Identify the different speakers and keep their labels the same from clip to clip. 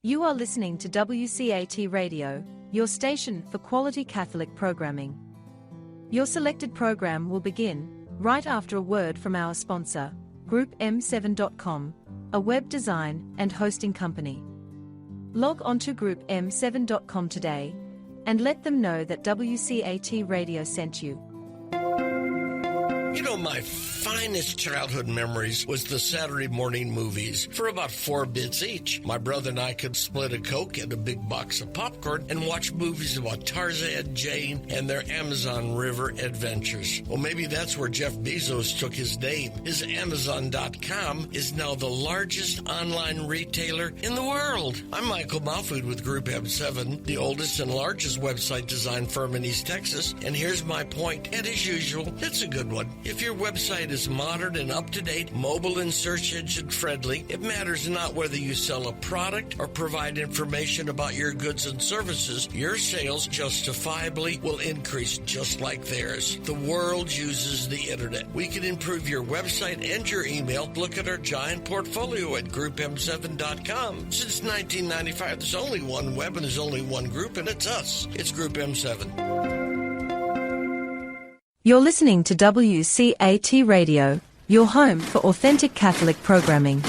Speaker 1: You are listening to WCAT Radio, your station for quality Catholic programming. Your selected program will begin right after a word from our sponsor, GroupM7.com, a web design and hosting company. Log on to GroupM7.com today and let them know that WCAT Radio sent you.
Speaker 2: You know, my finest childhood memories was the Saturday morning movies for about 4 bits each. My brother and I could split a Coke and a big box of popcorn and watch movies about Tarzan, Jane, and their Amazon River adventures. Well, maybe that's where Jeff Bezos took his name. His Amazon.com is now the largest online retailer in the world. I'm Michael Mahfood with Group M7, the oldest and largest website design firm in East Texas. And here's my point, and as usual, it's a good one. If your website is modern and up-to-date, mobile and search engine friendly, it matters not whether you sell a product or provide information about your goods and services, your sales justifiably will increase just like theirs. The world uses the internet. We can improve your website and your email. Look at our giant portfolio at GroupM7.com. Since 1995, there's only one web and there's only one group, and it's us. It's Group M7.
Speaker 1: You're listening to WCAT Radio, your home for authentic Catholic programming.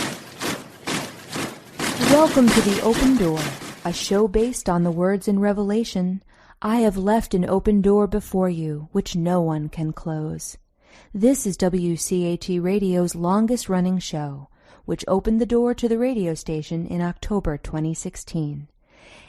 Speaker 3: Welcome to The Open Door, a show based on the words in Revelation, "I have left an open door before you, which no one can close." This is WCAT Radio's longest-running show, which opened the door to the radio station in October 2016.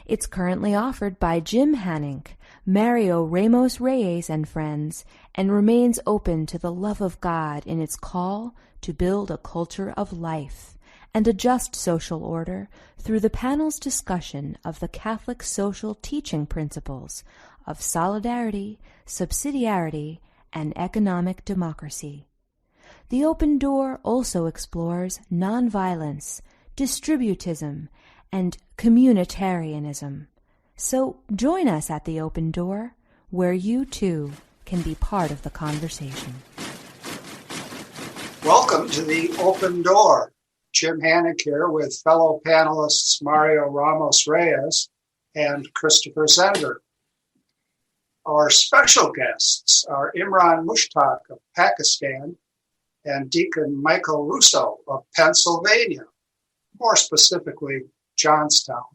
Speaker 3: It's currently offered by Jim Hanink, Mario Ramos-Reyes and friends, and remains open to the love of God in its call to build a culture of life and a just social order through the panel's discussion of the Catholic social teaching principles of solidarity, subsidiarity, and economic democracy. The Open Door also explores nonviolence, distributism, and communitarianism. So join us at the Open Door, where you too can be part of the conversation.
Speaker 4: Welcome to the Open Door. Jim Hanink here with fellow panelists Mario Ramos-Reyes and Christopher Zehnder. Our special guests are Imran Mushtaq of Pakistan and Deacon Michael Russo of Pennsylvania, more specifically Johnstown.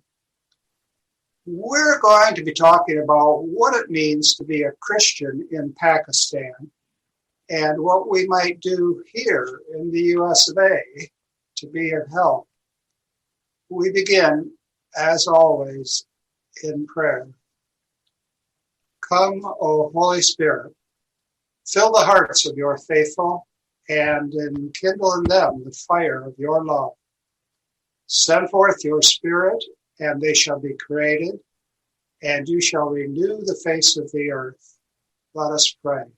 Speaker 4: We're going to be talking about what it means to be a Christian in Pakistan and what we might do here in the US of A to be of help. We begin, as always, in prayer. Come, O Holy Spirit, fill the hearts of your faithful and enkindle in them the fire of your love. Send forth your Spirit, and they shall be created, and you shall renew the face of the earth. Let us pray.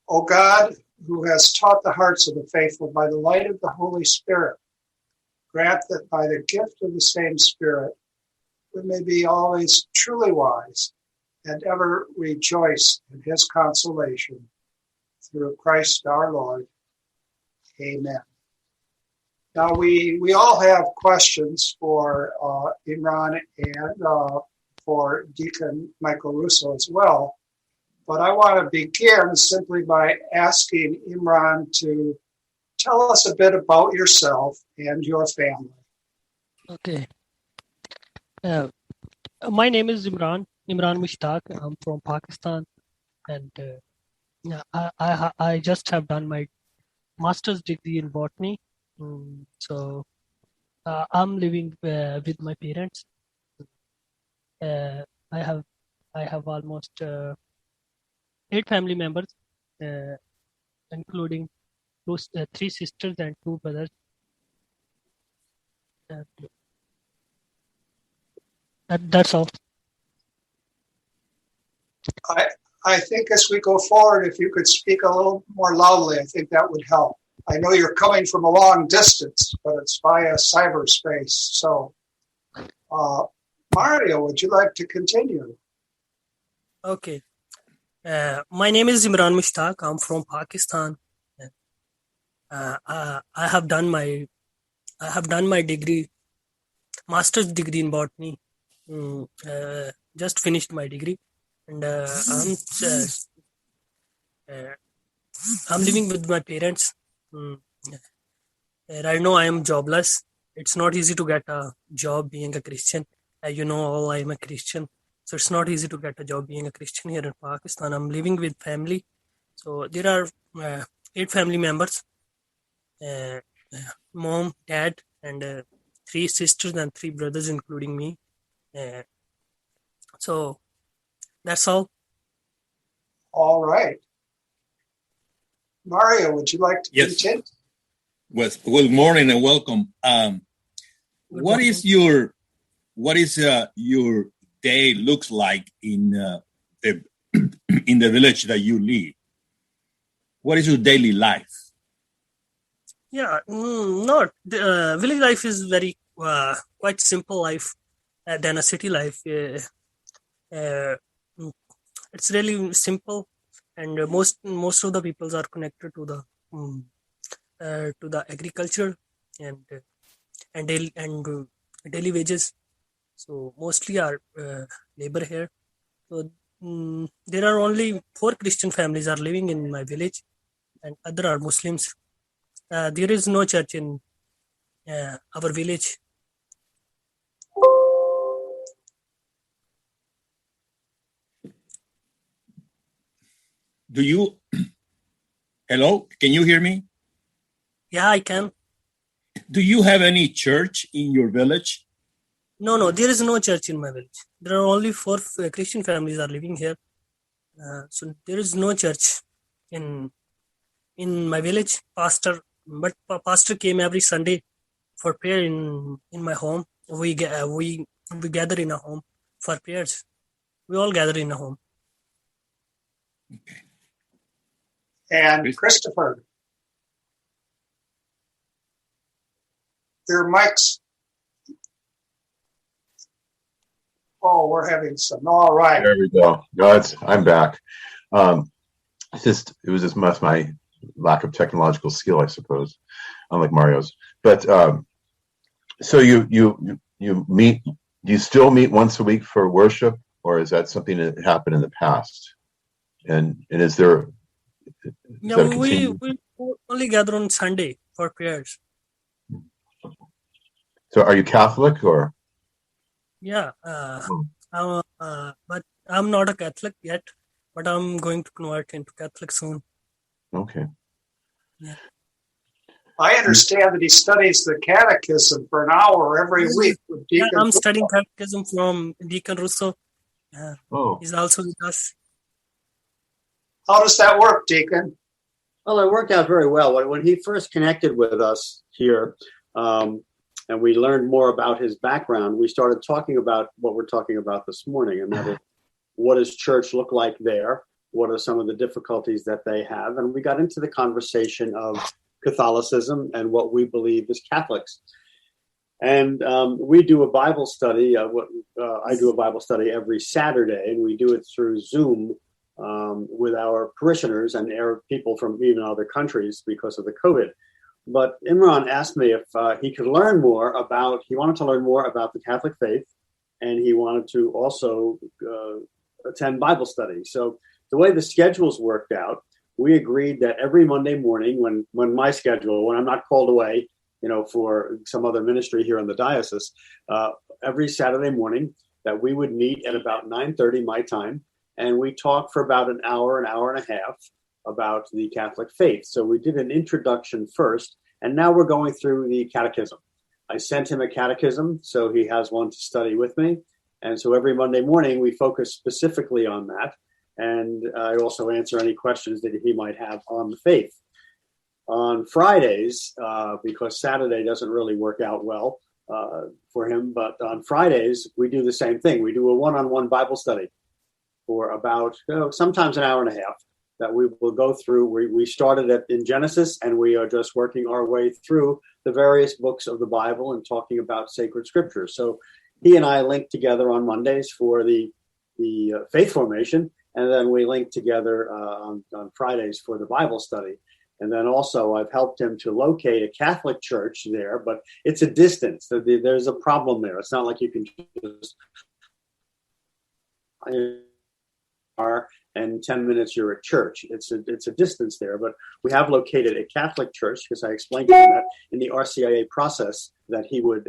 Speaker 4: O God, who has taught the hearts of the faithful by the light of the Holy Spirit, grant that by the gift of the same Spirit, we may be always truly wise and ever rejoice in his consolation. Through Christ our Lord. Amen. Now, we all have questions for Imran and for Deacon Michael Russo as well. But I want to begin simply by asking Imran to tell us a bit about yourself and your family.
Speaker 5: Okay. My name is Imran Mushtaq. I'm from Pakistan. And I just have done my master's degree in botany. So I'm living with my parents. I have almost 8 family members, including 3 sisters and 2 brothers. That's all.
Speaker 4: I think as we go forward, if you could speak a little more loudly, I think that would help. I know you're coming from a long distance, but it's via cyberspace. So, Mario, would you like to continue?
Speaker 5: Okay. My name is Imran Mushtaq. I'm from Pakistan. I have done my degree master's degree in botany. Just finished my degree, and I'm living with my parents. Mm, right now, I am jobless. It's not easy to get a job being a Christian. You know, all I am a Christian, so it's not easy to get a job being a Christian here in Pakistan. I'm living with family, so there are 8 family members: uh, mom, dad, and 3 sisters and 3 brothers, including me. Uh, so that's all.
Speaker 4: All right. Mario, would you like to continue?
Speaker 6: Well, good morning and welcome. What is your day looks like in the in the village that you live? What is your daily life?
Speaker 5: Yeah, not village life is very quite simple life than a city life. It's really simple, and most of the peoples are connected to the agriculture and daily wages. So mostly are labor here. So there are only 4 Christian families are living in my village, and other are Muslims. There is no church in our village.
Speaker 6: Do you? Hello, can you hear me?
Speaker 5: Yeah, I can.
Speaker 6: Do you have any church in your village?
Speaker 5: No, there is no church in my village. There are only 4 Christian families are living here. So there is no church in my village. Pastor came every Sunday for prayer in my home. We gather in a home for prayers. We all gather in a home.
Speaker 6: Okay.
Speaker 4: And Christopher, your mic's. Oh, we're having some. All right.
Speaker 7: There we go. No, I'm back. It was just my lack of technological skill, I suppose, unlike Mario's. But so you meet? Do you still meet once a week for worship, or is that something that happened in the past? And is there?
Speaker 5: We only gather on Sunday for prayers.
Speaker 7: So, are you Catholic or?
Speaker 5: Yeah, but I'm not a Catholic yet, but I'm going to convert into Catholic soon.
Speaker 7: Okay.
Speaker 5: Yeah.
Speaker 4: I understand that he studies the catechism for an hour every week with Deacon.
Speaker 5: Yeah, I'm studying catechism from Deacon Russo. He's also with us.
Speaker 4: How does that work, Deacon?
Speaker 8: Well, it worked out very well. When he first connected with us here, and we learned more about his background, we started talking about what we're talking about this morning, and that is, what does church look like there? What are some of the difficulties that they have? And we got into the conversation of Catholicism and what we believe as Catholics. And we do a Bible study. I do a Bible study every Saturday, and we do it through Zoom with our parishioners and people from even other countries because of the COVID. But Imran asked me if he could learn more about, he wanted to learn more about the Catholic faith, and he wanted to also attend Bible study. So the way the schedules worked out, we agreed that every Monday morning when I'm not called away, for some other ministry here in the diocese, every Saturday morning that we would meet at about 9:30 my time, and we talked for about an hour and a half about the Catholic faith. So we did an introduction first, and now we're going through the catechism. I sent him a catechism, so he has one to study with me. And so every Monday morning, we focus specifically on that. And I also answer any questions that he might have on the faith. On Fridays, because Saturday doesn't really work out well for him, but on Fridays, we do the same thing. We do a one-on-one Bible study for about sometimes an hour and a half that we will go through. We started in Genesis, and we are just working our way through the various books of the Bible and talking about sacred scriptures. So he and I link together on Mondays for the faith formation, and then we link together on Fridays for the Bible study. And then also I've helped him to locate a Catholic church there, but it's a distance. There's a problem there. It's not like you can just and 10 minutes you're at church. It's a distance there, but we have located a Catholic church because I explained to him that in the RCIA process that he would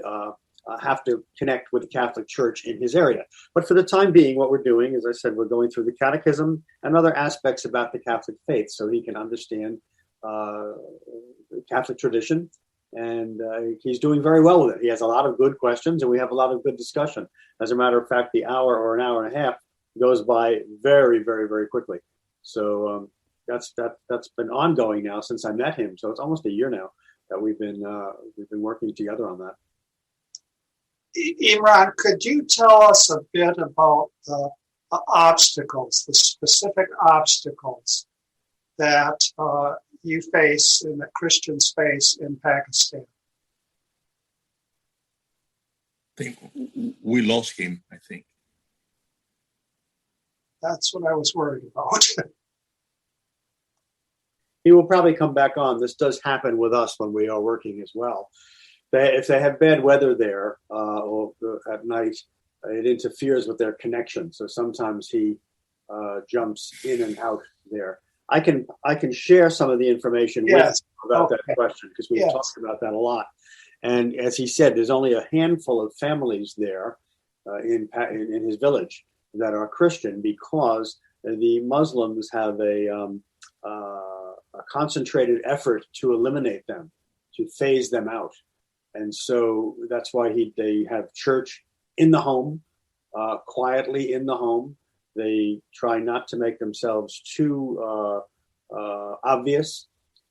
Speaker 8: have to connect with the Catholic Church in his area. But for the time being, what we're doing, as I said, we're going through the catechism and other aspects about the Catholic faith so he can understand Catholic tradition. And he's doing very well with it. He has a lot of good questions and we have a lot of good discussion. As a matter of fact, the hour or an hour and a half goes by very, very, very quickly. So that's been ongoing now since I met him. So it's almost a year now that we've been working together on that.
Speaker 4: Imran, could you tell us a bit about the obstacles, the specific obstacles that you face in the Christian space in Pakistan?
Speaker 6: I think we lost him, I think.
Speaker 4: That's what I was worried about.
Speaker 8: He will probably come back on. This does happen with us when we are working as well. If they have bad weather there or at night, it interferes with their connection. So sometimes he jumps in and out there. I can share some of the information with you about that question because we've talked about that a lot. And as he said, there's only a handful of families there in his village that are Christian because the Muslims have a concentrated effort to eliminate them, to phase them out. And so that's why they have church in the home, quietly in the home. They try not to make themselves too obvious.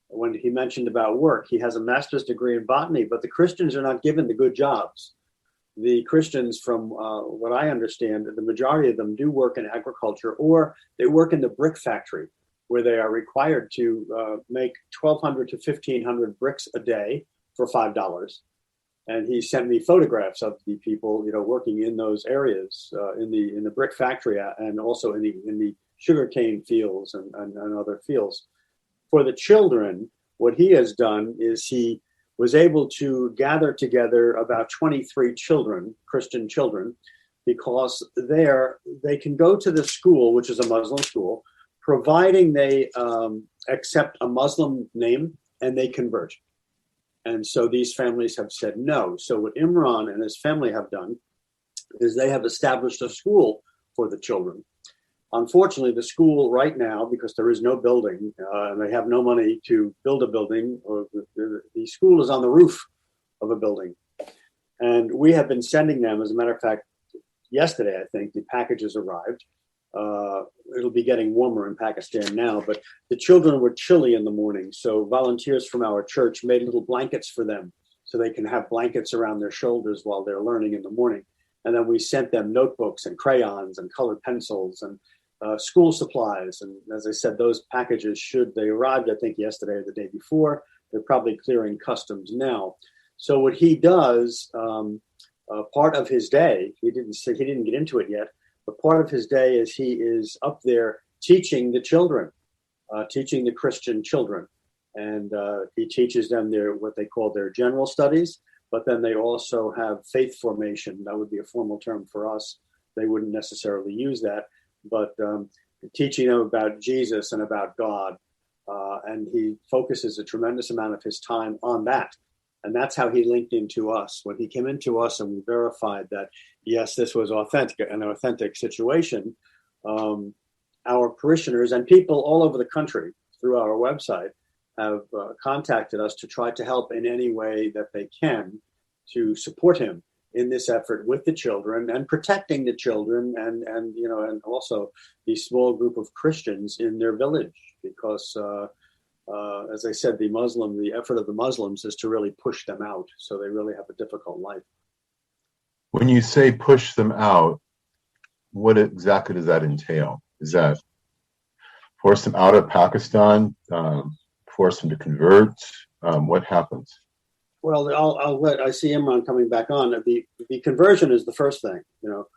Speaker 8: When he mentioned about work, he has a master's degree in botany, but the Christians are not given the good jobs. The Christians, from what I understand, the majority of them do work in agriculture or they work in the brick factory where they are required to make 1,200 to 1,500 bricks a day for $5. And he sent me photographs of the people, working in those areas, in the brick factory and also in the sugarcane fields and other fields. For the children, what he has done is he was able to gather together about 23 children, Christian children, because they can go to the school, which is a Muslim school, providing they accept a Muslim name and they convert. And so these families have said no. So what Imran and his family have done is they have established a school for the children. Unfortunately, the school right now, because there is no building and they have no money to build a building, or the school is on the roof of a building. And we have been sending them, as a matter of fact, yesterday, I think, the packages arrived. It'll be getting warmer in Pakistan now, but the children were chilly in the morning. So volunteers from our church made little blankets for them so they can have blankets around their shoulders while they're learning in the morning. And then we sent them notebooks and crayons and colored pencils and school supplies. And as I said, those packages they arrived, I think, yesterday or the day before. They're probably clearing customs now. So what he does, part of his day, he didn't get into it yet, but part of his day is he is up there teaching the children, teaching the Christian children. And he teaches them what they call their general studies, but then they also have faith formation. That would be a formal term for us. They wouldn't necessarily use that, but teaching them about Jesus and about God. And he focuses a tremendous amount of his time on that. And that's how he linked into us. When he came into us and we verified that, yes, this was an authentic situation, our parishioners and people all over the country through our website have contacted us to try to help in any way that they can to support him in this effort with the children and protecting the children and also the small group of Christians in their village, because as I said, the effort of the Muslims is to really push them out. So they really have a difficult life.
Speaker 7: When you say push them out, what exactly does that entail? Is that force them out of Pakistan, force them to convert? What happens?
Speaker 8: Well, I see Imran coming back on. The conversion is the first thing.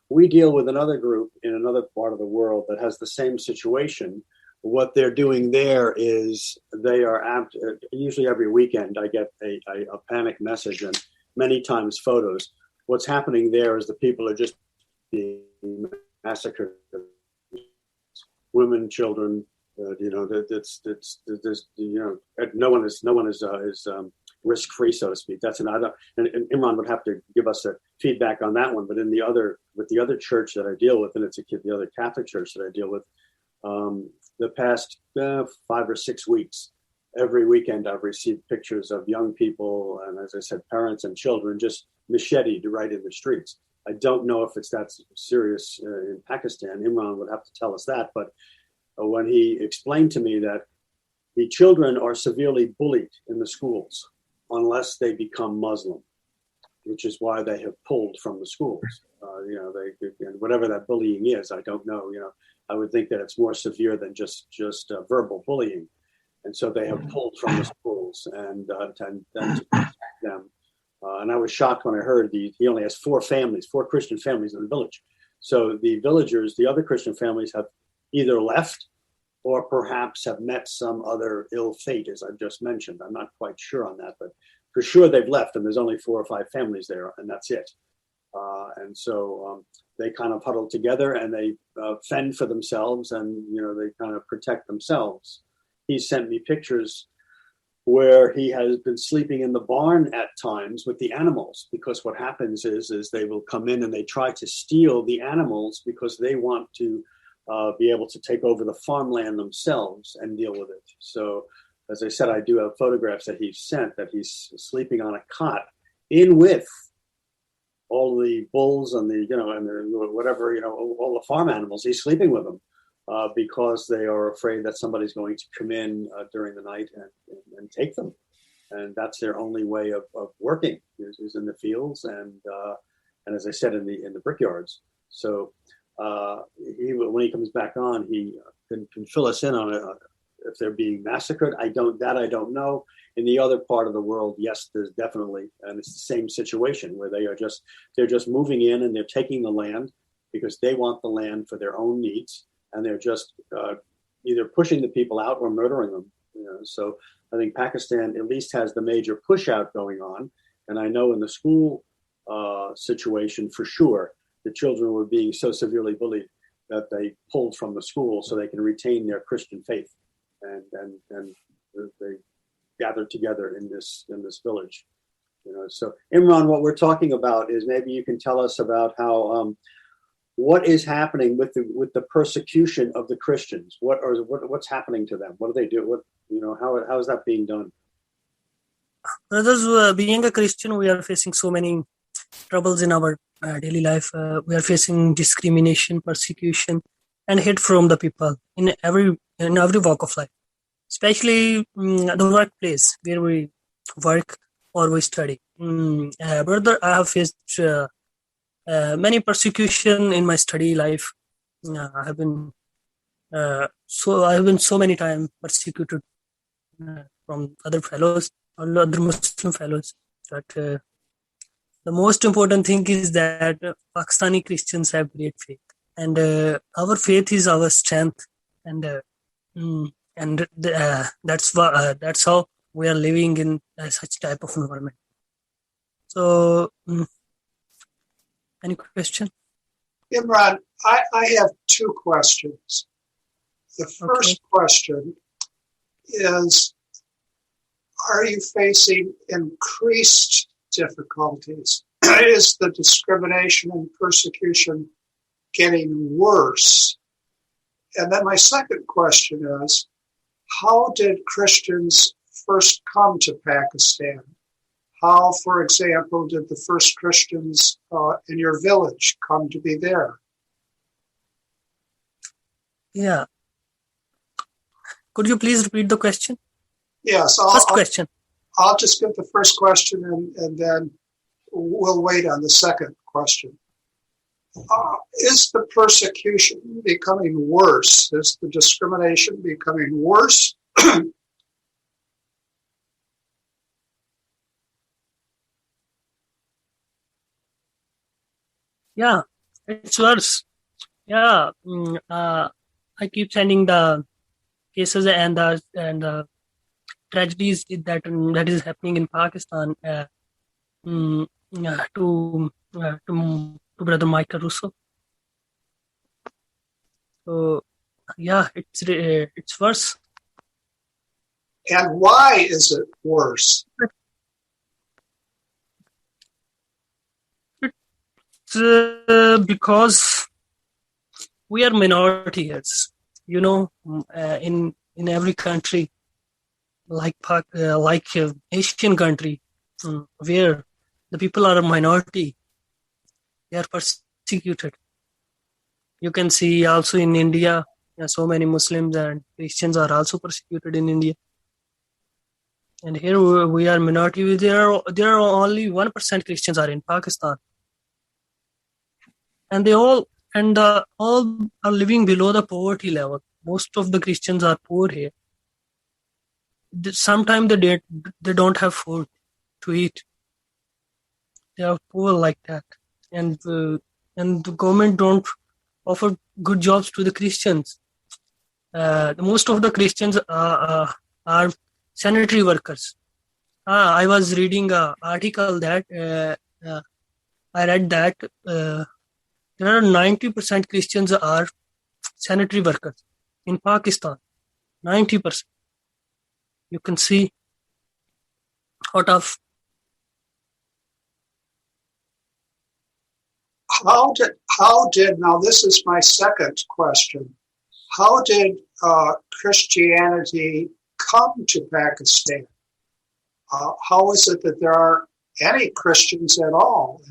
Speaker 8: We deal with another group in another part of the world that has the same situation, what they're doing there is they are usually every weekend I get a panic message and many times photos. What's happening there is the people are just being massacred, women, children. No one is risk free, so to speak. That's another, and Imran would have to give us a feedback on that one. But with the other church that I deal with, and it's the other Catholic church that I deal with, the past 5 or 6 weeks, every weekend I've received pictures of young people and, as I said, parents and children just macheted right in the streets. I don't know if it's that serious in Pakistan. Imran would have to tell us that. But when he explained to me that the children are severely bullied in the schools unless they become Muslim, which is why they have pulled from the schools. And whatever that bullying is, I don't know. I would think that it's more severe than just verbal bullying, and so they have pulled from the schools and to protect them. And I was shocked when I heard he only has 4 Christian families in the village. So the villagers, the other Christian families, have either left or perhaps have met some other ill fate, as I've just mentioned. I'm not quite sure on that, but for sure they've left, and there's only 4 or 5 families there, and that's it. And so they kind of huddle together and they fend for themselves, and they kind of protect themselves. He sent me pictures where he has been sleeping in the barn at times with the animals, because what happens is they will come in and they try to steal the animals because they want to be able to take over the farmland themselves and deal with it. So, as I said, I do have photographs that he's sent that he's sleeping on a cot with all the bulls and all the farm animals. He's sleeping with them because they are afraid that somebody's going to come in during the night and take them. And that's their only way of working is in the fields and as I said, in the brickyards. So when he comes back on, he can fill us in on it. If they're being massacred, I don't know. In the other part of the world, yes, there's definitely, and it's the same situation where they're just moving in and they're taking the land because they want the land for their own needs, and they're just either pushing the people out or murdering them. So I think Pakistan at least has the major push out going on, and I know in the school situation for sure, the children were being so severely bullied that they pulled from the school so they can retain their Christian faith, and they gathered together in this village. So Imran, what we're talking about is maybe you can tell us about how what is happening with the persecution of the Christians. What's happening to them? What do they do? How is that being done?
Speaker 5: Brothers, being a Christian, we are facing so many troubles in our daily life. We are facing discrimination, persecution, and hate from the people in every walk of life, especially the workplace where we work or we study. Brother, I have faced many persecution in my study life. I have been so many times persecuted from other fellows or other Muslim fellows. But the most important thing is that Pakistani Christians have great faith, and our faith is our strength, and that's how we are living in such type of environment. So, any question?
Speaker 4: Imran, I have 2 questions. The first question is, are you facing increased difficulties? Is the discrimination and persecution getting worse? And then my second question is, how did Christians first come to Pakistan? How, for example, did the first Christians in your village come to be there?
Speaker 5: Yeah. Could you please repeat the question?
Speaker 4: Yes.
Speaker 5: First question.
Speaker 4: I'll just get the first question and then we'll wait on the second question. Is the persecution becoming worse? Is the discrimination becoming worse?
Speaker 5: Yeah, it's worse. Yeah, I keep sending the cases and tragedies that is happening in Pakistan to Brother Michael Russo. So yeah, it's worse.
Speaker 4: And why is it worse?
Speaker 5: It's because we are minorities. In every country, like Asian country, where the people are a minority, they are persecuted. You can see also in India, so many Muslims and Christians are also persecuted in India. And here we are minority. There are only 1% Christians are in Pakistan, and they all are living below the poverty level. Most of the Christians are poor here. Sometimes they don't have food to eat. They are poor like that, and the government don't offer good jobs to the Christians. Most of the Christians are sanitary workers. I was reading an article that I read that there are 90% Christians are sanitary workers in Pakistan. 90%. You can see how tough.
Speaker 4: How did now this is my second question. How did Christianity come to Pakistan? How is it that there are any Christians at all?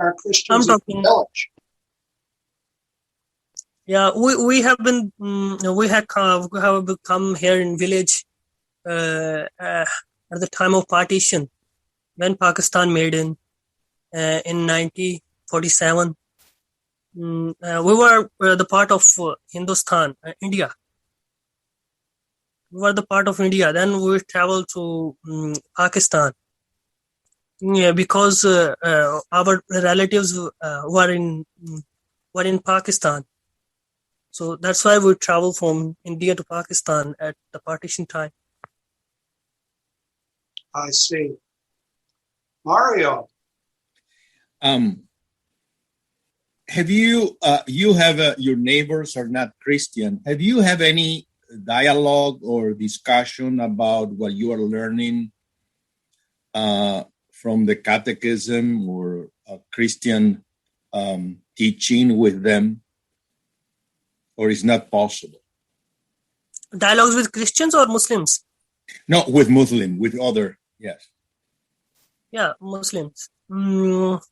Speaker 4: Are Christians in the village?
Speaker 5: Yeah, we have been we have come here in village at the time of partition, when Pakistan made in 1947. We were the part of Hindustan, India. We were the part of India. Then we traveled to Pakistan. Yeah, because our relatives were in Pakistan. So that's why we traveled from India to Pakistan at the partition time.
Speaker 4: I see. Mario.
Speaker 6: Have you your neighbors are not Christian? Have you have any dialogue or discussion about what you are learning from the catechism or Christian teaching with them? Or is not possible?
Speaker 5: Dialogues with Christians or Muslims?
Speaker 6: No, with Muslim, with other, yes.
Speaker 5: Yeah, Muslims. Not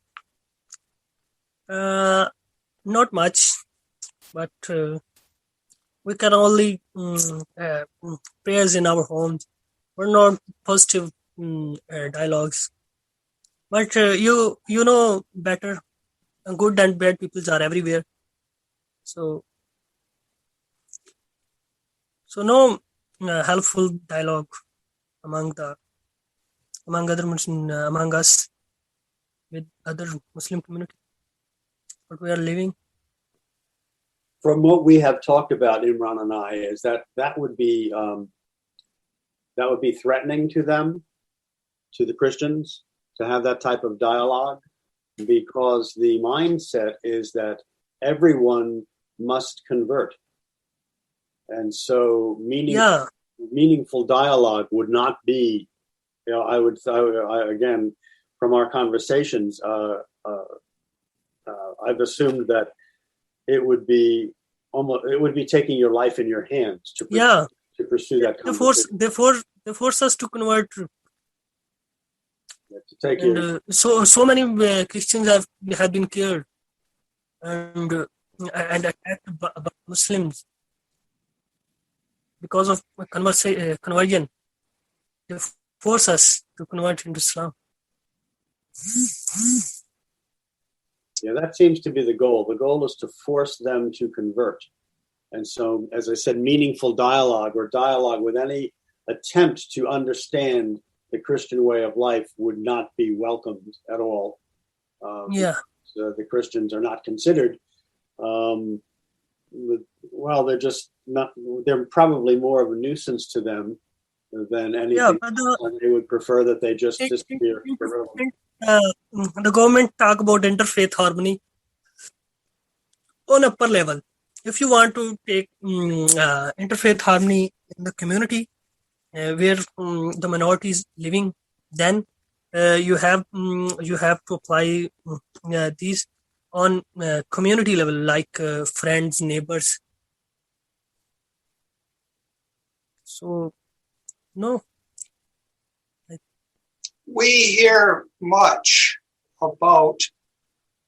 Speaker 5: much, but we can only prayers in our homes. We're not positive dialogues. But you know better. Good and bad people are everywhere. So no helpful dialogue among us with other Muslim community. What we are living.
Speaker 8: From what we have talked about, Imran and I, is that would be threatening to them, to the Christians, to have that type of dialogue, because the mindset is that everyone must convert. And so meaningful dialogue would not be, I again, from our conversations, I've assumed that it would be taking your life in your hands to pursue that conversation.
Speaker 5: They force us to convert. So many Christians have been killed and attacked by Muslims because of conversion. They force us to convert into Islam.
Speaker 8: Yeah, that seems to be the goal. The goal is to force them to convert. And so, as I said, meaningful dialogue or dialogue with any attempt to understand the Christian way of life would not be welcomed at all. The Christians are not considered well, they're just not. They're probably more of a nuisance to them than anything.
Speaker 5: Yeah, but
Speaker 8: And they would prefer that they just disappear.
Speaker 5: the government talk about interfaith harmony on upper level. If you want to take interfaith harmony in the community where the minorities living, then you have to apply these on community level, like friends, neighbors. So, no.
Speaker 4: We hear much about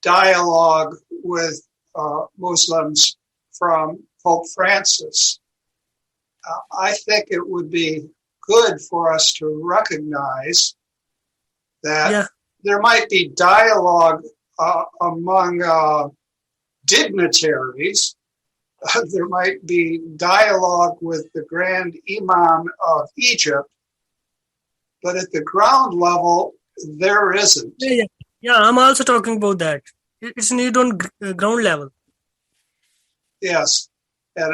Speaker 4: dialogue with Muslims from Pope Francis. I think it would be good for us to recognize that there might be dialogue among dignitaries. There might be dialogue with the Grand Imam of Egypt, but at the ground level, there isn't.
Speaker 5: Yeah, I'm also talking about that. It's needed on ground level.
Speaker 4: Yes, and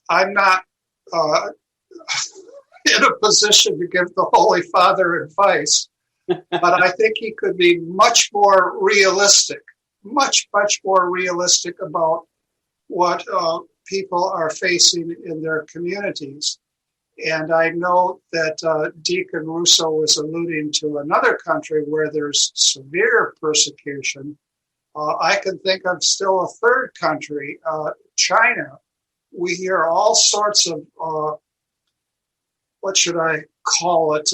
Speaker 4: I'm not in a position to give the Holy Father advice, but I think he could be much more realistic, much more realistic about what people are facing in their communities. And I know that Deacon Russo was alluding to another country where there's severe persecution. I can think of still a third country, China. We hear all sorts of, what should I call it,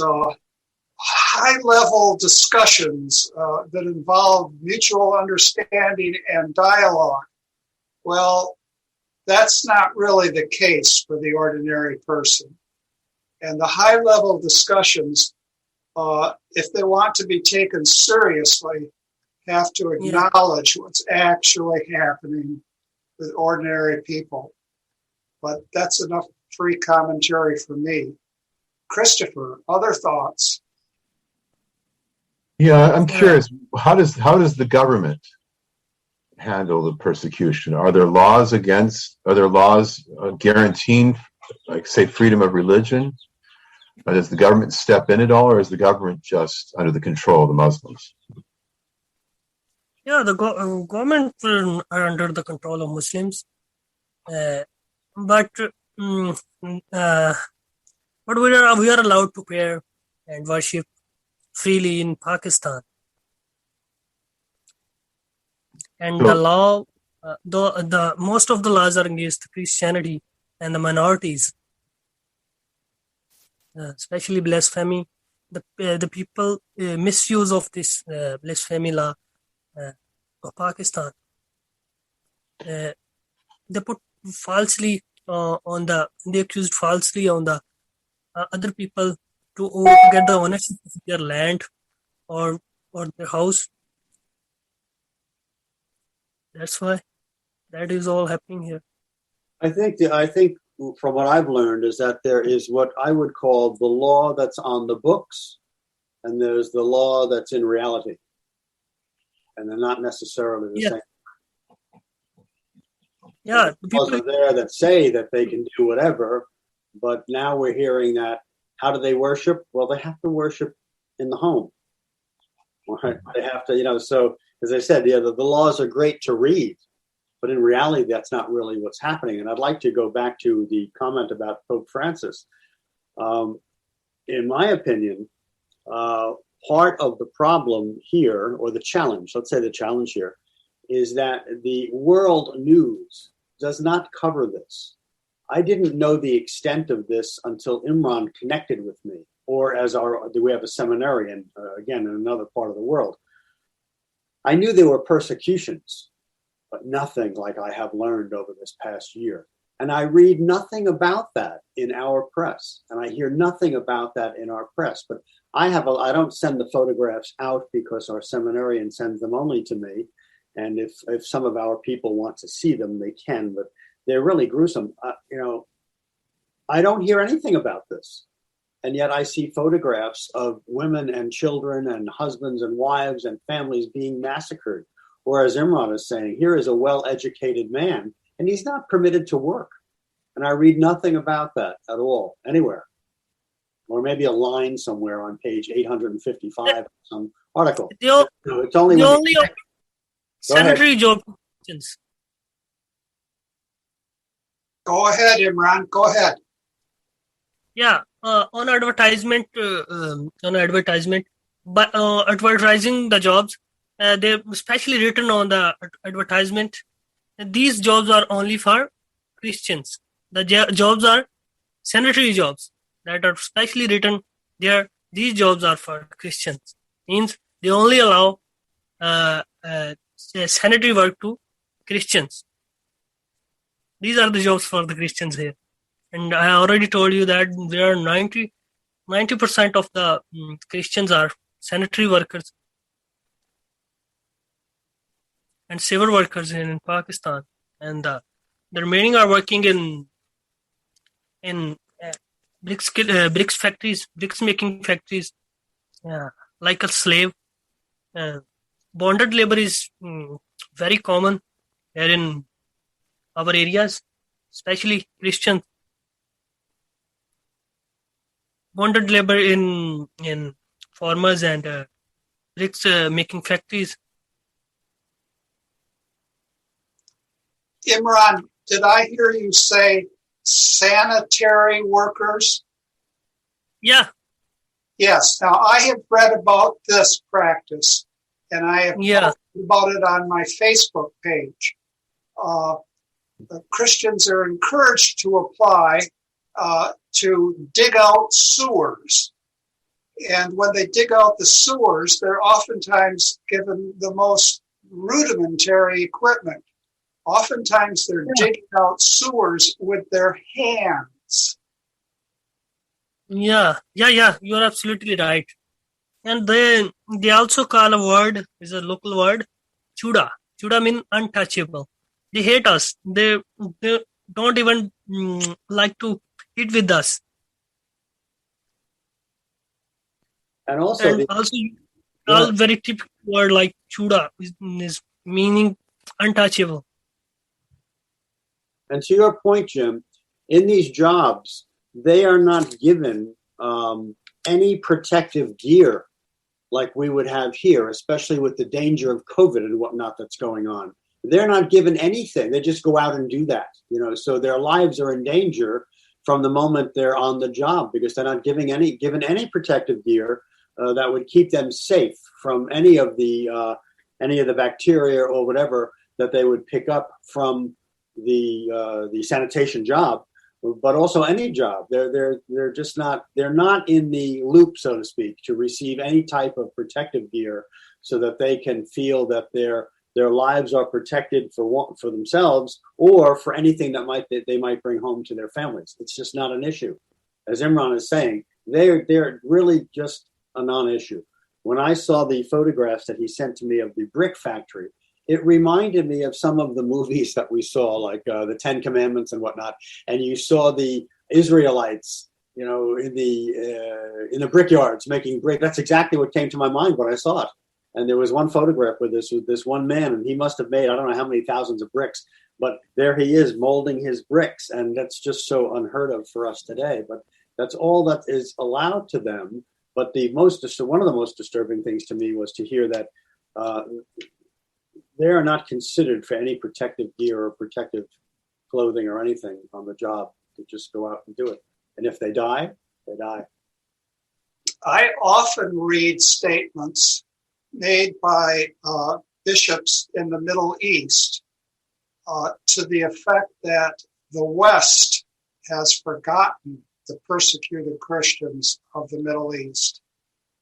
Speaker 4: high-level discussions that involve mutual understanding and dialogue. Well, that's not really the case for the ordinary person. And the high-level discussions, if they want to be taken seriously, have to acknowledge what's actually happening with ordinary people. But that's enough free commentary for me. Christopher, other thoughts?
Speaker 7: Yeah, I'm curious. How does the government handle the persecution? Are there laws guaranteeing, like, say, freedom of religion? Or does the government step in at all, or is the government just under the control of the Muslims?
Speaker 5: Yeah, the government are under the control of Muslims, but we are allowed to pray and worship freely in Pakistan. And the law, the most of the laws are against Christianity and the minorities, especially blasphemy. The people misuse of this blasphemy law of Pakistan. They put falsely they accused falsely on the other people to get the ownership of their land or their house. That's why that is all happening here.
Speaker 8: I think from what I've learned is that there is what I would call the law that's on the books, and there's the law that's in reality, and they're not necessarily the same.
Speaker 5: Yeah,
Speaker 8: the people are there that say that they can do whatever, but now we're hearing that. How do they worship? Well, they have to worship in the home. Right? They have to, so as I said, the laws are great to read, but in reality, that's not really what's happening. And I'd like to go back to the comment about Pope Francis. In my opinion, part of the problem here, or the challenge, let's say the challenge here, is that the world news does not cover this. I didn't know the extent of this until Imran connected with me, or we have a seminarian, again, in another part of the world. I knew there were persecutions, but nothing like I have learned over this past year. And I read nothing about that in our press, and I hear nothing about that in our press. But I don't send the photographs out because our seminarian sends them only to me. And if some of our people want to see them, they can, but they're really gruesome. I don't hear anything about this. And yet I see photographs of women and children and husbands and wives and families being massacred. Whereas Imran is saying, here is a well-educated man. and he's not permitted to work. And I read nothing about that at all, anywhere. Or maybe a line somewhere on page 855, some article. It's only
Speaker 5: the only sanitary job.
Speaker 4: Go ahead, Imran. Go ahead.
Speaker 5: Yeah, on advertisement, but advertising the jobs, they're specially written on the advertisement. These jobs are only for Christians. The jobs are sanitary jobs that are specially written there. These jobs are for Christians. Means they only allow sanitary work to Christians. These are the jobs for the Christians here. And I already told you that there are 90% of the Christians are sanitary workers and civil workers in Pakistan, and the remaining are working in bricks factories, bricks making factories, like a slave. Bonded labor is very common here in our areas, especially Christians. Bonded labor in farmers and bricks making factories.
Speaker 4: Imran, did I hear you say sanitary workers?
Speaker 5: Yeah.
Speaker 4: Yes. Now, I have read about this practice, and I have posted about it on my Facebook page. Christians are encouraged to apply to dig out sewers. And when they dig out the sewers, they're oftentimes given the most rudimentary equipment. Oftentimes they're digging out sewers with their hands.
Speaker 5: Yeah, you're absolutely right. And they also call a word, is a local word, chuda. Chuda means untouchable. They hate us. They don't even like to eat with us.
Speaker 8: And also,
Speaker 5: very typical word like chuda is meaning untouchable.
Speaker 8: And to your point, Jim, in these jobs, they are not given any protective gear like we would have here, especially with the danger of COVID and whatnot that's going on. They're not given anything. They just go out and do that, so their lives are in danger from the moment they're on the job because they're not given any protective gear that would keep them safe from any of the bacteria or whatever that they would pick up from the sanitation job, but also any job. They're just not, they're not in the loop, so to speak, to receive any type of protective gear so that they can feel that their lives are protected for themselves or for anything that they might bring home to their families. It's just not an issue. As Imran is saying, they're really just a non-issue. When I saw the photographs that he sent to me of the brick factory, it reminded me of some of the movies that we saw, like the Ten Commandments and whatnot. And you saw the Israelites, in the brickyards making brick. That's exactly what came to my mind when I saw it. And there was one photograph with this one man, and he must have made, I don't know how many thousands of bricks, but there he is molding his bricks. And that's just so unheard of for us today. But that's all that is allowed to them. But one of the most disturbing things to me was to hear that they are not considered for any protective gear or protective clothing or anything on the job to just go out and do it. And if they die, they die.
Speaker 4: I often read statements made by bishops in the Middle East to the effect that the West has forgotten the persecuted Christians of the Middle East.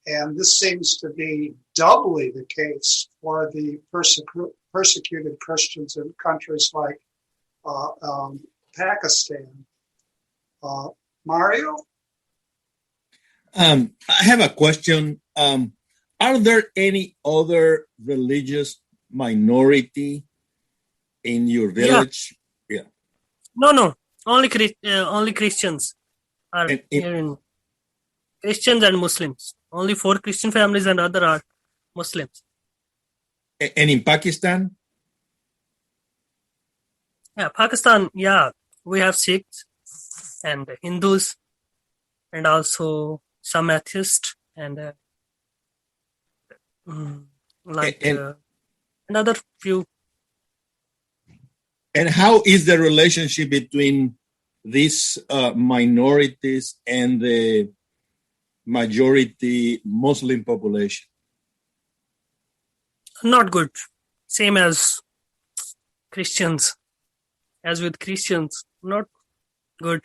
Speaker 4: And this seems to be doubly the case for the persecuted Christians in countries like Pakistan. Mario?
Speaker 6: I have a question. Are there any other religious minority in your village? Yeah.
Speaker 5: No. Only Christians are here in Christians and Muslims. Only 4 Christian families and other are Muslims.
Speaker 6: And in Pakistan?
Speaker 5: Yeah, Pakistan. Yeah, we have Sikhs and Hindus, and also some atheists, and like
Speaker 6: And
Speaker 5: another few.
Speaker 6: and how is the relationship between these minorities and the majority Muslim population?
Speaker 5: Not good. Same as Christians. As with Christians, not good.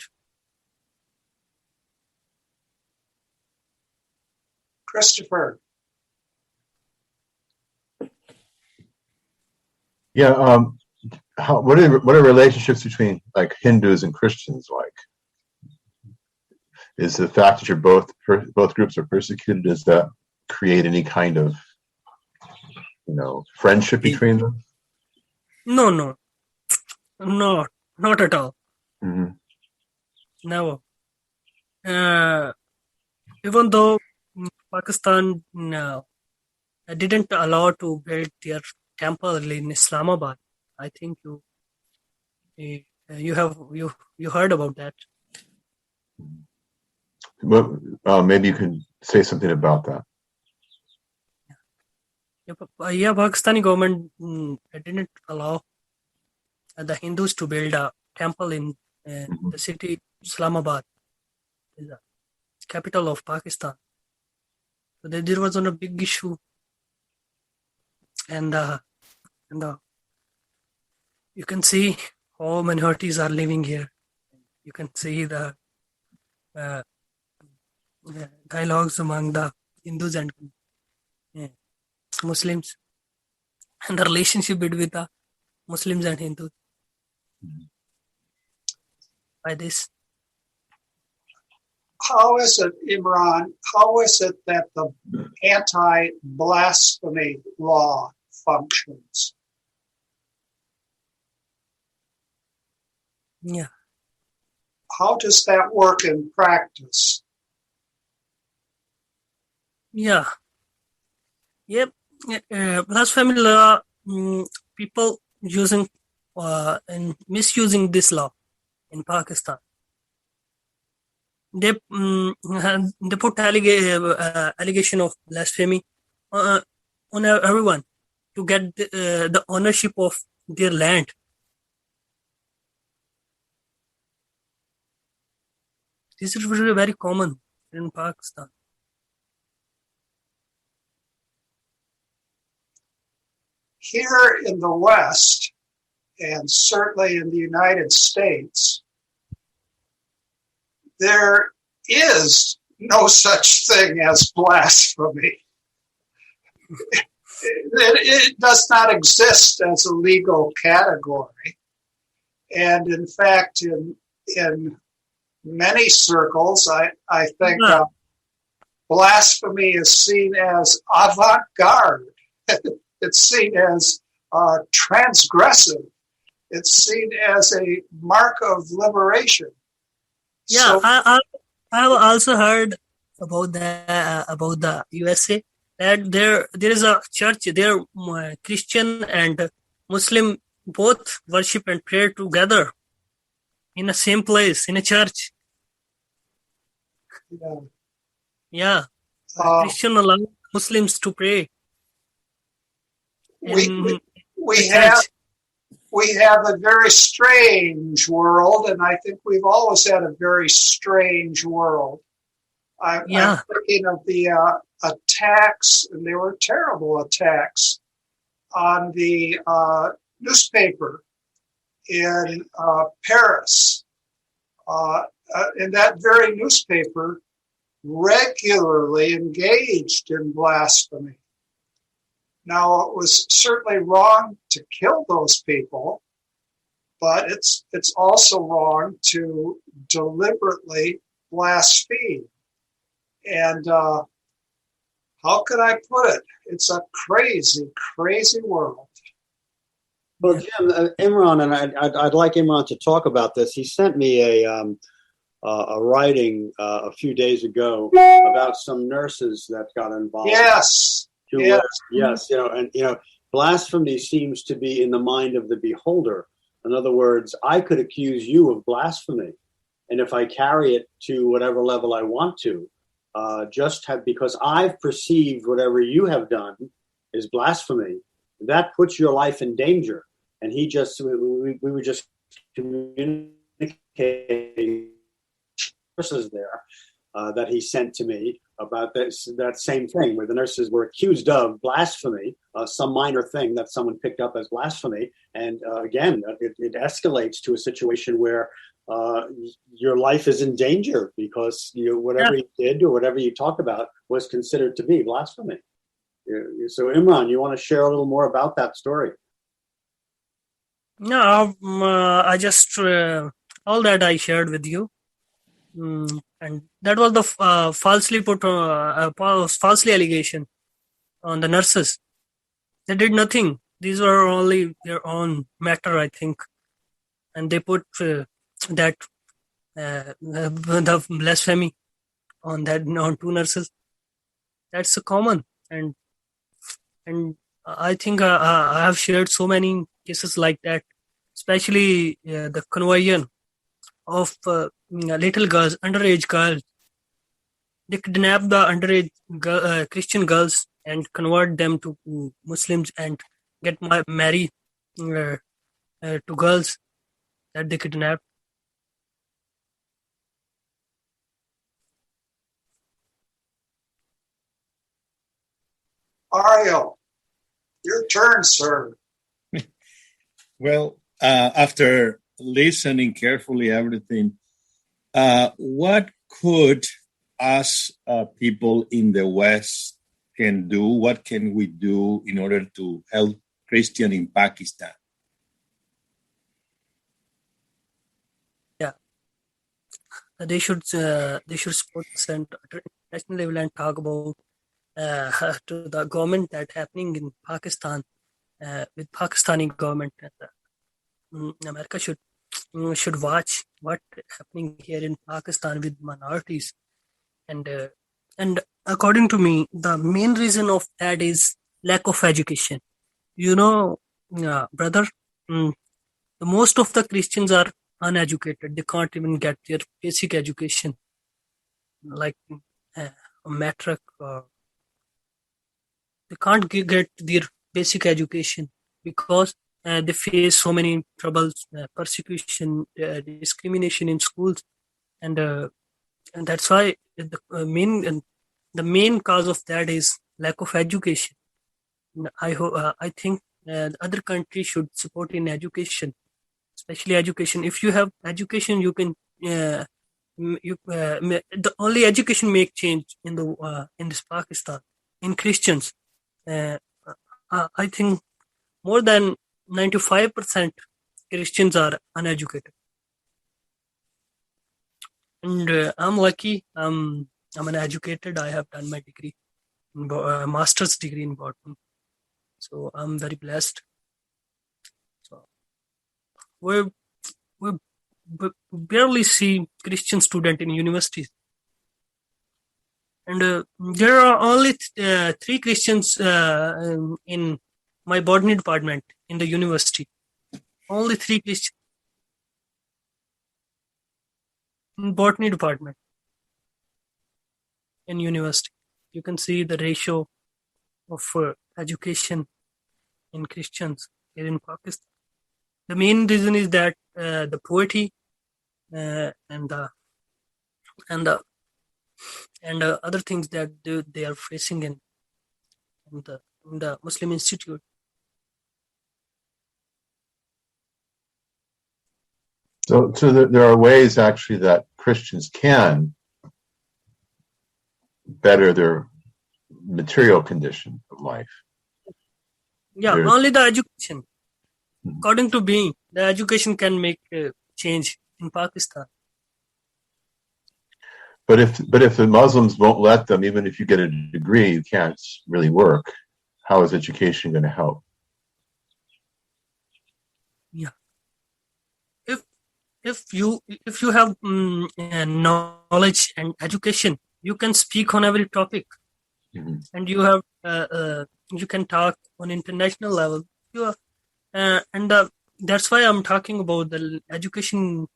Speaker 4: Christopher.
Speaker 7: Yeah. What are relationships between like Hindus and Christians like? Is the fact that you're both groups are persecuted, does that create any kind of friendship between them?
Speaker 5: No, not at all.
Speaker 7: Mm-hmm.
Speaker 5: Never. Even though Pakistan didn't allow to build their temple in Islamabad, I think you heard about that.
Speaker 7: Well, maybe you can say something about that.
Speaker 5: Yeah, Pakistani government didn't allow the Hindus to build a temple in the city Islamabad, the capital of Pakistan. So there was a big issue, and you can see how minorities are living here. You can see the dialogues among the Hindus and Muslims, and the relationship between the Muslims and Hindus. By this.
Speaker 4: How is it, Imran, how is it that the anti-blasphemy law functions?
Speaker 5: Yeah.
Speaker 4: How does that work in practice?
Speaker 5: Yeah. Yep. Blasphemy law, people using and misusing this law in Pakistan. They put allegation of blasphemy on everyone to get the ownership of their land. This is very common in Pakistan.
Speaker 4: Here in the West, and certainly in the United States, there is no such thing as blasphemy. It does not exist as a legal category. And in fact, in many circles, I think blasphemy is seen as avant-garde. It's seen as transgressive. It's seen as a mark of liberation.
Speaker 5: Yeah, so, I have also heard about the USA that there is a church there, Christian and Muslim both worship and pray together in the same place in a church. Yeah. Christian allow Muslims to pray.
Speaker 4: We have a very strange world, and I think we've always had a very strange world. I'm thinking of the attacks, and they were terrible attacks, on the newspaper in Paris. And that very newspaper regularly engaged in blasphemy. Now, it was certainly wrong to kill those people, but it's also wrong to deliberately blaspheme. And how could I put it? It's a crazy, crazy world.
Speaker 8: Well, Jim, Imran, and I'd like Imran to talk about this. He sent me a writing a few days ago about some nurses that got involved.
Speaker 4: Yes.
Speaker 8: Yes, blasphemy seems to be in the mind of the beholder. In other words, I could accuse you of blasphemy. And if I carry it to whatever level I want to, because I've perceived whatever you have done is blasphemy, that puts your life in danger. And we were just communicating verses there that he sent to me about that same thing, where the nurses were accused of blasphemy, some minor thing that someone picked up as blasphemy. And again, it escalates to a situation where your life is in danger because whatever you did or whatever you talked about was considered to be blasphemy. So Imran, you want to share a little more about that story?
Speaker 5: No, I just all that I shared with you, and that was the falsely allegation on the nurses. They did nothing. These were only their own matter, I think, and they put that the blasphemy on two nurses. That's common, and I think I have shared so many cases like that, especially the conversion of little girls, underage girls. They kidnap the underage Christian girls and convert them to Muslims and get married to girls that they kidnapped.
Speaker 4: Mario, your turn, sir.
Speaker 6: Well, after listening carefully everything, what could us people in the West can do? What can we do in order to help Christian in Pakistan?
Speaker 5: Yeah, they should support us at international level and talk about to the government that happening in Pakistan with Pakistani government. America should watch what happening here in Pakistan with minorities, and according to me, the main reason of that is lack of education. Brother, most of the Christians are uneducated. They can't even get their basic education, like a metric. They can't get their basic education because they face so many troubles, persecution, discrimination in schools, and that's why the main cause of that is lack of education. I think other countries should support in education, especially education. If you have education, you can the only education make change in this Pakistan in Christians. I think more than 95% Christians are uneducated, and I'm lucky. I'm an educated. I have done my degree, master's degree in botany, so I'm very blessed. So we barely see Christian student in universities. And there are only 3 Christians in my botany department in the university. Only 3 Christians in botany department in university. You can see the ratio of education in Christians here in Pakistan. The main reason is that the poverty and other things that they are facing in the Muslim Institute.
Speaker 7: So there are ways actually that Christians can better their material condition of life.
Speaker 5: Yeah, only the education. According to me, the education can make a change in Pakistan.
Speaker 7: But if the Muslims won't let them, even if you get a degree, you can't really work. How is education going to help?
Speaker 5: Yeah. If you have knowledge and education, you can speak on every topic, and you have you can talk on international level. And that's why I'm talking about the education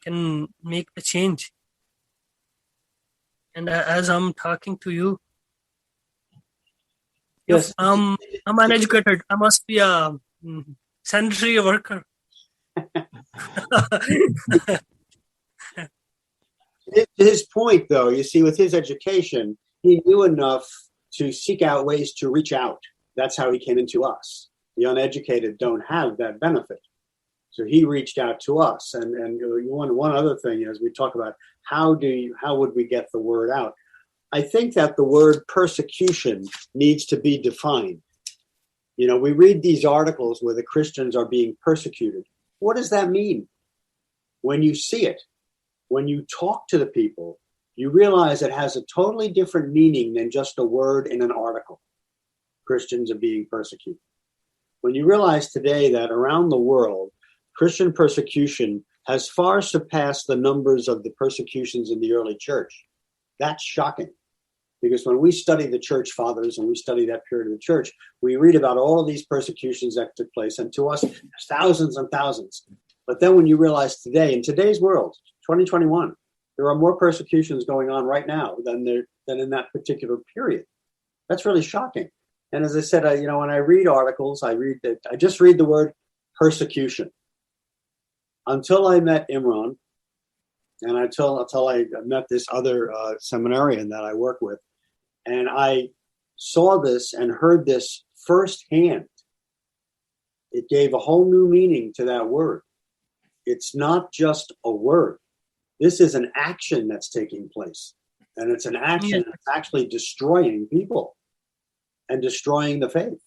Speaker 5: can make the change. And as I'm talking to you,
Speaker 8: Yes.
Speaker 5: if I'm uneducated, I must be a sanitary worker.
Speaker 8: His point, though, you see, with his education, he knew enough to seek out ways to reach out. That's how he came into us. The uneducated don't have that benefit. So he reached out to us. And one other thing is, we talk about how would we get the word out? I think that the word persecution needs to be defined. You know, we read these articles where the Christians are being persecuted. What does that mean? When you see it, when you talk to the people, you realize it has a totally different meaning than just a word in an article. Christians are being persecuted. When you realize today that around the world, Christian persecution has far surpassed the numbers of the persecutions in the early church, that's shocking. Because when we study the church fathers and we study that period of the church, we read about all of these persecutions that took place. And to us, there's thousands and thousands. But then when you realize today, in today's world, 2021, there are more persecutions going on right now than in that particular period. That's really shocking. And as I said, when I read articles, I just read the word persecution. Until I met Imran, and until I met this other seminarian that I work with, and I saw this and heard this firsthand, it gave a whole new meaning to that word. It's not just a word. This is an action that's taking place. And it's an action that's actually destroying people and destroying the faith.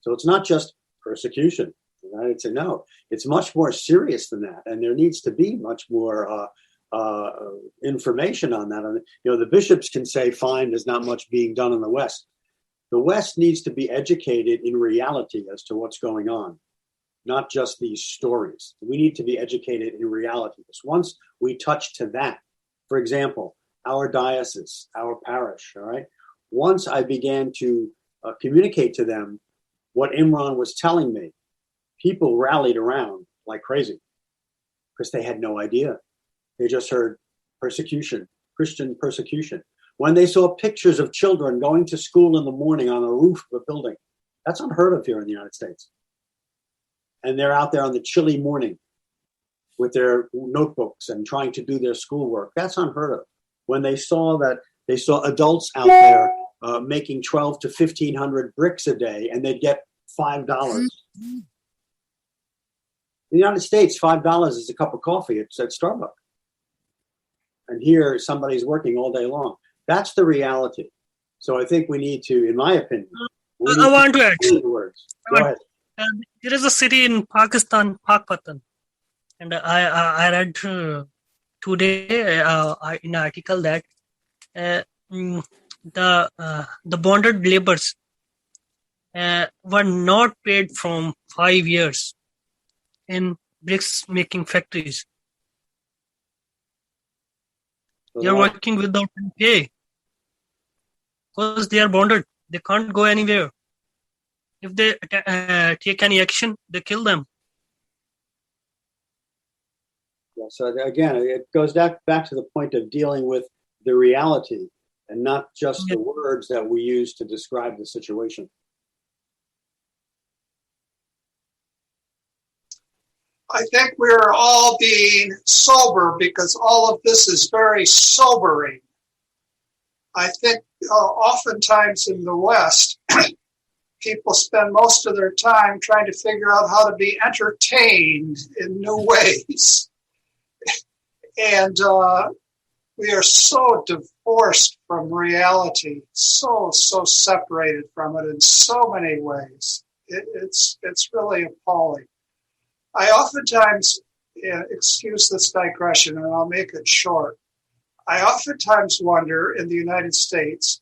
Speaker 8: So it's not just persecution. I'd say no, it's much more serious than that. And there needs to be much more information on that. And, the bishops can say, fine, there's not much being done in the West. The West needs to be educated in reality as to what's going on, not just these stories. We need to be educated in reality. Because once we touch to that, for example, our diocese, our parish, all right, once I began to communicate to them what Imran was telling me, people rallied around like crazy because they had no idea. They just heard persecution, Christian persecution. When they saw pictures of children going to school in the morning on the roof of a building, that's unheard of here in the United States. And they're out there on the chilly morning with their notebooks and trying to do their schoolwork. That's unheard of. When they saw adults out there making 12 to 1,500 bricks a day, and they'd get $5. In the United States, $5 is a cup of coffee at Starbucks. And here, somebody's working all day long. That's the reality. So I think we need to, in my opinion,
Speaker 5: I want to add
Speaker 8: the words. Go ahead.
Speaker 5: There is a city in Pakistan, Pakistan, and I read today in an article that the bonded laborers were not paid from 5 years in bricks making factories. They are working without pay because they are bonded. They can't go anywhere. If they take any action, they kill them.
Speaker 8: Yeah, so again, it goes back to the point of dealing with the reality and not just the words that we use to describe the situation.
Speaker 4: I think we're all being sober because all of this is very sobering. I think oftentimes in the West, people spend most of their time trying to figure out how to be entertained in new ways. And we are so divorced from reality, so separated from it in so many ways. It's really appalling. I oftentimes, excuse this digression and I'll make it short, I oftentimes wonder in the United States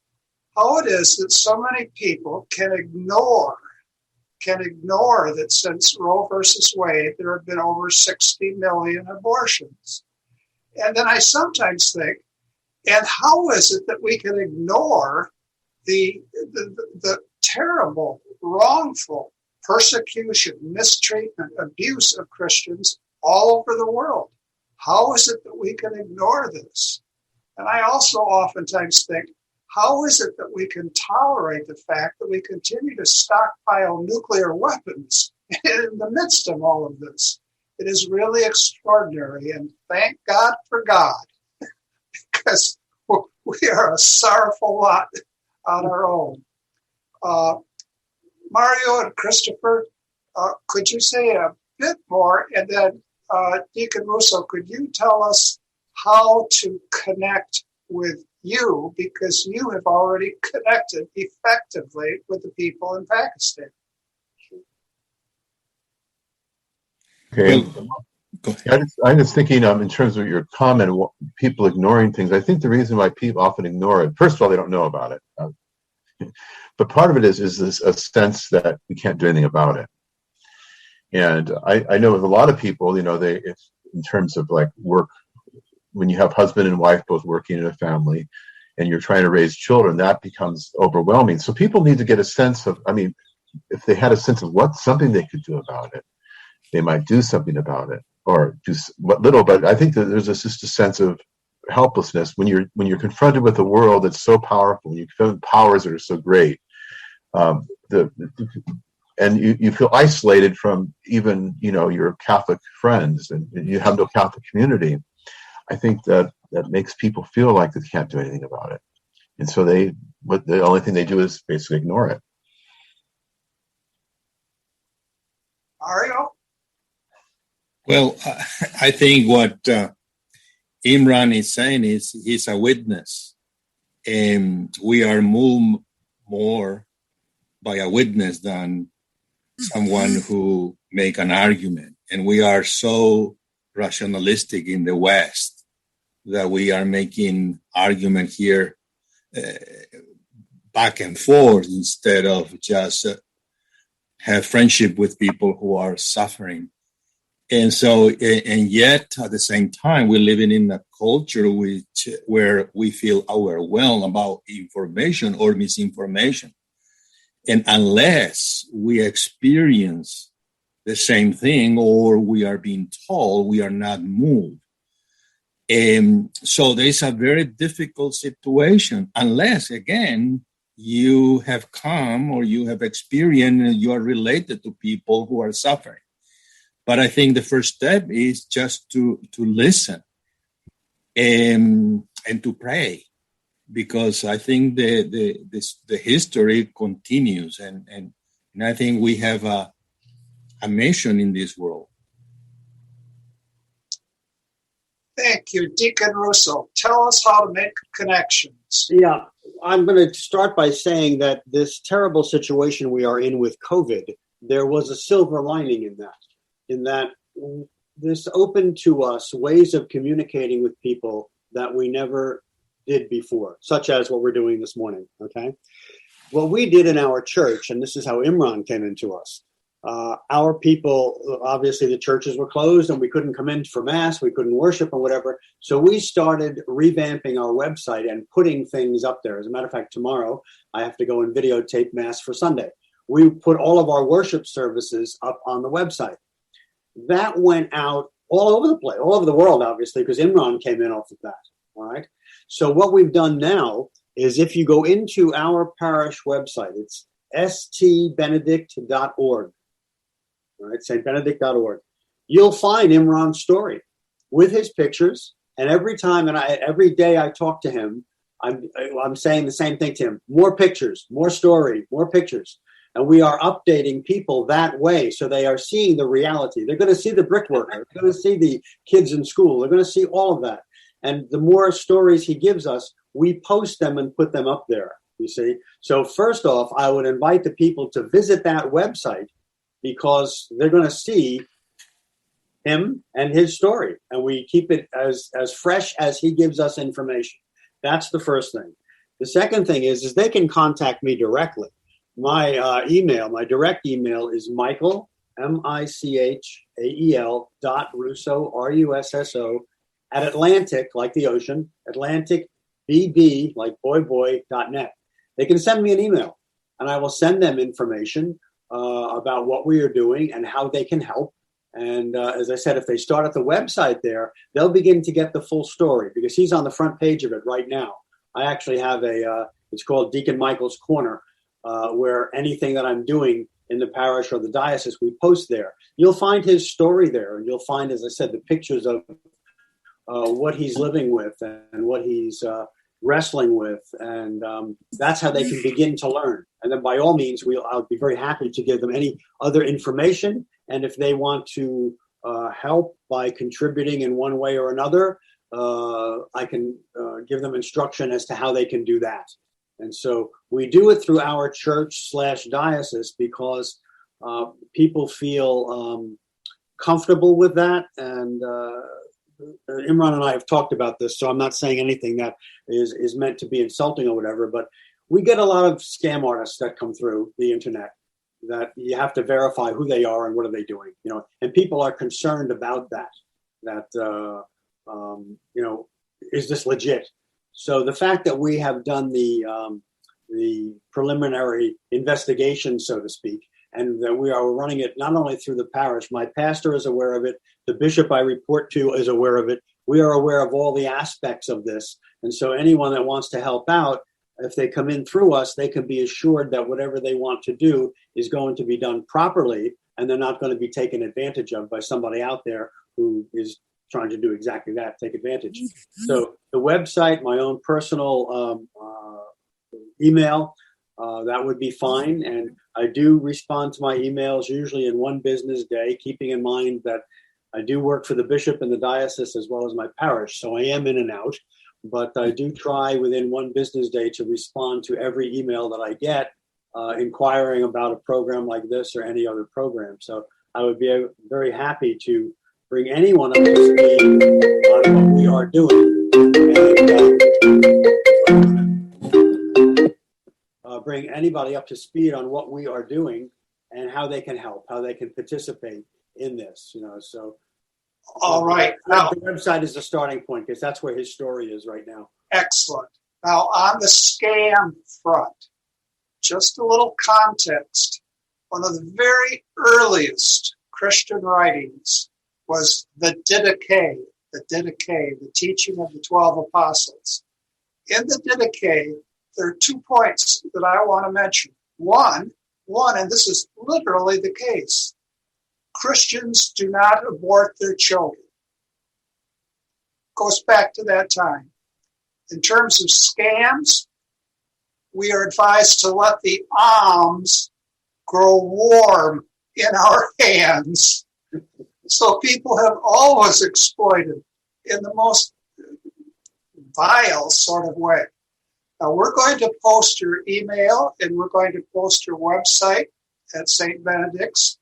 Speaker 4: how it is that so many people can ignore that since Roe versus Wade, there have been over 60 million abortions. And then I sometimes think, and how is it that we can ignore the terrible, wrongful persecution, mistreatment, abuse of Christians all over the world. How is it that we can ignore this? And I also oftentimes think, how is it that we can tolerate the fact that we continue to stockpile nuclear weapons in the midst of all of this? It is really extraordinary, and thank God for God, because we are a sorrowful lot on our own. Mario and Christopher, could you say a bit more? And then Deacon Russo, could you tell us how to connect with you, because you have already connected effectively with the people in Pakistan?
Speaker 7: Okay. I'm just thinking in terms of your comment, people ignoring things. I think the reason why people often ignore it, first of all, they don't know about it. But part of it is this a sense that we can't do anything about it. And I know with a lot of people, if in terms of like work, when you have husband and wife both working in a family and you're trying to raise children, that becomes overwhelming. So people need to get a sense of, if they had a sense of what something they could do about it, they might do something about it, or do what little. But I think that there's just a sense of helplessness when you're confronted with a world that's so powerful, you feel powers that are so great, and you feel isolated from even your Catholic friends, and you have no Catholic community. I think that makes people feel like they can't do anything about it, and so the only thing they do is basically ignore it.
Speaker 4: Mario?
Speaker 6: Well, I think what Imran is saying is he's a witness, and we are moved more by a witness than someone who make an argument. And we are so rationalistic in the West that we are making argument here back and forth instead of just have friendship with people who are suffering. And so, and yet at the same time, we're living in a culture where we feel overwhelmed about information or misinformation. And unless we experience the same thing or we are being told, we are not moved. And so there's a very difficult situation unless, again, you have come or you have experienced and you are related to people who are suffering. But I think the first step is just to listen and to pray, because I think the history continues, and I think we have a mission in this world.
Speaker 4: Thank you. Deacon Russo, tell us how to make connections.
Speaker 8: Yeah, I'm going to start by saying that this terrible situation we are in with COVID, there was a silver lining in that this opened to us ways of communicating with people that we never did before, such as what we're doing this morning, okay? What we did in our church, and this is how Imran came into us, our people, obviously the churches were closed and we couldn't come in for mass, we couldn't worship or whatever, so we started revamping our website and putting things up there. As a matter of fact, tomorrow I have to go and videotape mass for Sunday. We put all of our worship services up on the website. That went out all over the place, all over the world, obviously, because Imran came in off of that, all right? So what we've done now is if you go into our parish website, it's stbenedict.org, all right, stbenedict.org. You'll find Imran's story with his pictures, and every day I talk to him, I'm saying the same thing to him, more pictures, more story, more pictures. And we are updating people that way so they are seeing the reality. They're going to see the brickworker. They're going to see the kids in school. They're going to see all of that. And the more stories he gives us, we post them and put them up there, you see. So first off, I would invite the people to visit that website because they're going to see him and his story. And we keep it as fresh as he gives us information. That's the first thing. The second thing is they can contact me directly. My direct email is Michael, Michael, .Russo, at Atlantic, like the ocean, Atlantic, BB, like boy.net. They can send me an email, and I will send them information about what we are doing and how they can help. And as I said, if they start at the website there, they'll begin to get the full story, because he's on the front page of it right now. I actually have it's called Deacon Michael's Corner, where anything that I'm doing in the parish or the diocese, we post there. You'll find his story there, and you'll find, as I said, the pictures of what he's living with and what he's wrestling with, and that's how they can begin to learn. And then by all means, I'll be very happy to give them any other information, and if they want to help by contributing in one way or another, I can give them instruction as to how they can do that. And so we do it through our church/diocese because people feel comfortable with that. And Imran and I have talked about this, so I'm not saying anything that is meant to be insulting or whatever, but we get a lot of scam artists that come through the internet that you have to verify who they are and what are they doing, and people are concerned about that, is this legit? So the fact that we have done the preliminary investigation, so to speak, and that we are running it not only through the parish, my pastor is aware of it, the bishop I report to is aware of it. We are aware of all the aspects of this. And so anyone that wants to help out, if they come in through us, they can be assured that whatever they want to do is going to be done properly, and they're not going to be taken advantage of by somebody out there who is trying to do exactly that, take advantage. So the website, my own personal email, that would be fine. And I do respond to my emails usually in one business day, keeping in mind that I do work for the bishop and the diocese as well as my parish. So I am in and out, but I do try within one business day to respond to every email that I get, inquiring about a program like this or any other program. So I would be very happy to bring anyone up to speed on what we are doing, and bring anybody up to speed on what we are doing and how they can help, how they can participate in this. So
Speaker 4: all right. Now,
Speaker 8: the website is the starting point, because that's where his story is right now.
Speaker 4: Excellent. Now, on the scam front, just a little context. One of the very earliest Christian writings was the Didache, the teaching of the 12 apostles. In the Didache, there are 2 points that I want to mention. One, and this is literally the case, Christians do not abort their children. Goes back to that time. In terms of scams, we are advised to let the alms grow warm in our hands. So people have always exploited in the most vile sort of way. Now, we're going to post your email and we're going to post your website at St. Benedict's.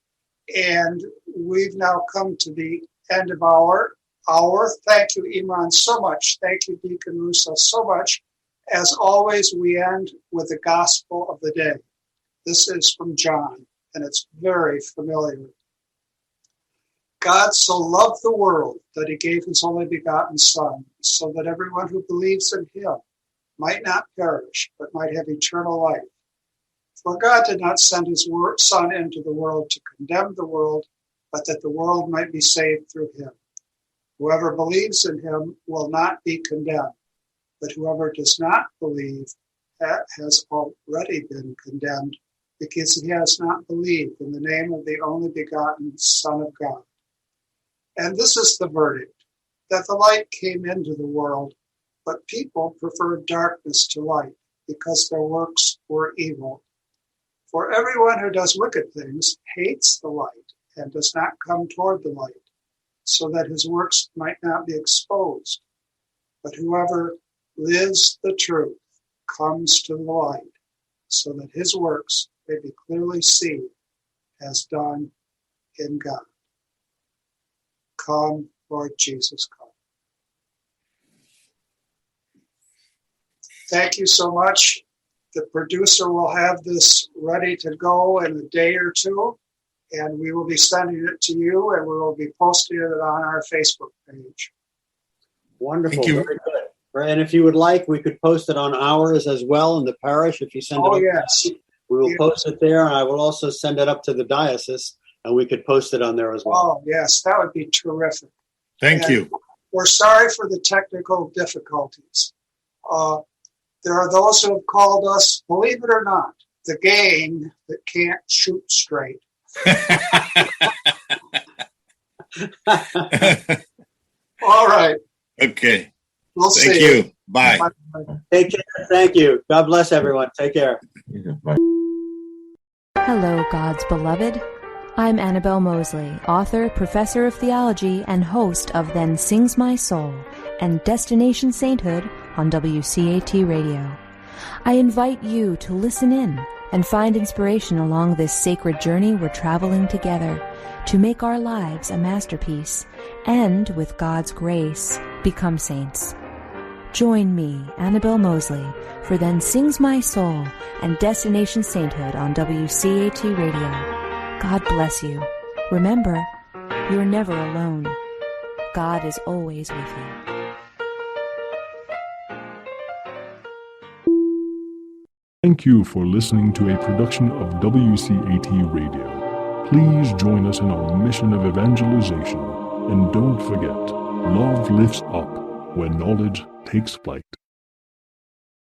Speaker 4: And we've now come to the end of our hour. Thank you, Imran, so much. Thank you, Deacon Russo, so much. As always, we end with the gospel of the day. This is from John, and it's very familiar. God so loved the world that he gave his only begotten Son, so that everyone who believes in him might not perish, but might have eternal life. For God did not send his Son into the world to condemn the world, but that the world might be saved through him. Whoever believes in him will not be condemned, but whoever does not believe has already been condemned, because he has not believed in the name of the only begotten Son of God. And this is the verdict, that the light came into the world, but people preferred darkness to light, because their works were evil. For everyone who does wicked things hates the light and does not come toward the light, so that his works might not be exposed. But whoever lives the truth comes to the light, so that his works may be clearly seen as done in God. Come, Lord Jesus, come. Thank you so much. The producer will have this ready to go in a day or two, and we will be sending it to you, and we will be posting it on our Facebook page.
Speaker 8: Wonderful.
Speaker 6: Thank you.
Speaker 8: Very good. And if you would like, we could post it on ours as well in the parish if you send it.
Speaker 4: Oh, yes.
Speaker 8: We will post it there, and I will also send it up to the diocese, and we could post it on there as well.
Speaker 4: Oh, yes, that would be terrific.
Speaker 6: Thank you.
Speaker 4: We're sorry for the technical difficulties. There are those who have called us, believe it or not, the gang that can't shoot straight. All right.
Speaker 6: Okay.
Speaker 4: We'll see.
Speaker 6: Thank you. Bye.
Speaker 4: Bye.
Speaker 8: Take care. Thank you. God bless everyone. Take care.
Speaker 7: Bye.
Speaker 3: Hello, God's beloved. I'm Annabelle Mosley, author, professor of theology, and host of Then Sings My Soul and Destination Sainthood on WCAT Radio. I invite you to listen in and find inspiration along this sacred journey we're traveling together to make our lives a masterpiece and, with God's grace, become saints. Join me, Annabelle Mosley, for Then Sings My Soul and Destination Sainthood on WCAT Radio. God bless you. Remember, you're never alone. God is always with you.
Speaker 9: Thank you for listening to a production of WCAT Radio. Please join us in our mission of evangelization. And don't forget, love lifts up when knowledge takes flight.